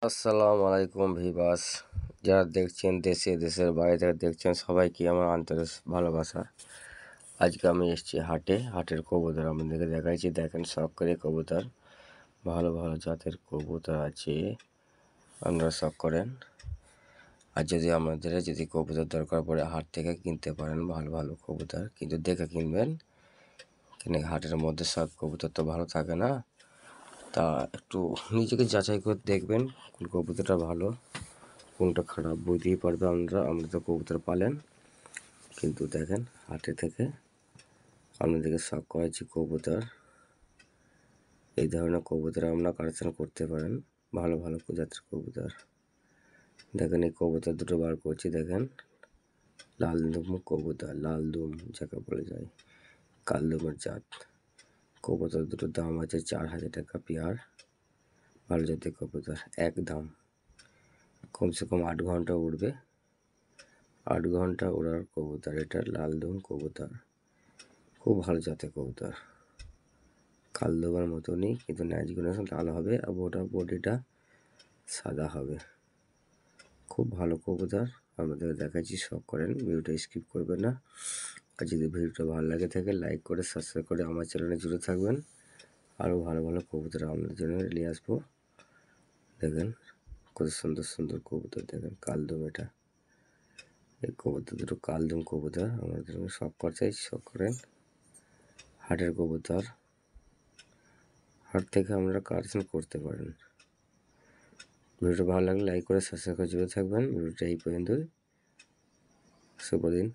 আসসালামু আলাইকুম ভিবাস, যারা দেখছেন দেশে দেশের বাইরে থেকে দেখছেন সবাইকে আমার আন্তরিক ভালোবাসা। আজকে আমি এসেছি হাটের কবুতর আপনাদেরকে দেখাইছি। দেখেন শখ করে কবুতর, ভালো ভালো জাতের কবুতর আছে, আপনারা শখ করেন। আর যদি কবুতর দরকার পড়ে হাট থেকে কিনতে পারেন ভালো ভালো কবুতর, কিন্তু দেখে কিনবেন, কেন হাটের মধ্যে সব কবুতর তো ভালো থাকে না। তা একটু নিজেকে যাচাই করে দেখবেন কোন কবুতরটা ভালো কোনটা খারাপ, বুঝতেই পারবে আমরা তো কবুতর পালেন। কিন্তু দেখেন হাটে থেকে আপনাদেরকে শখ করেছি কবুতর, এই ধরনের কবুতর আপনারা কালেকশন করতে পারেন, ভালো ভালো জাতের কবুতর। দেখেন এই কবুতর দুটো বার করছি, দেখেন লালদুম কবুতর, লালদুম যাকে বলে যায়, কালদুমের জাত। কবুতর দুটোর দাম আছে 4,000 টাকা পেয়ার, ভালো জাতের কবুতর। এক দাম, কমসে কম 8 ঘন্টা উড়বে, 8 ঘন্টা ওড়ার কবুতর। এটা লালদুম কবুতর, খুব ভালো জাতের কবুতর, কালদমের মতনই, কিন্তু ন্যাচগুলো লাল হবে আর ওটা বডিটা সাদা হবে। খুব ভালো কবুতর আমাদের দেখাচ্ছি, শখ করেন, ভিডিওটা স্কিপ করবেন না। আর যদি ভিডিওটা ভালো লাগে থাকে লাইক করে সাবস্ক্রাইব করে আমার চ্যানেলে জুড়ে থাকবেন। আরও ভালো ভালো কবুতর আপনাদের জন্য নিয়ে আসবো। দেখেন কত সুন্দর সুন্দর কবুতর, দেখেন কালদম। এটা এই কবুতর দুটো কালদম কবুতর আমাদের জন্য শখ করতে, শখ করেন। হাটের কবুতর, হাট থেকে আপনারা কালেকশন করতে পারেন। ভিডিওটা ভালো লাগলে লাইক করে সাবস্ক্রাইব করে জুড়ে থাকবেন। ভিডিওটা এই পর্যন্তই, শুভ দিন।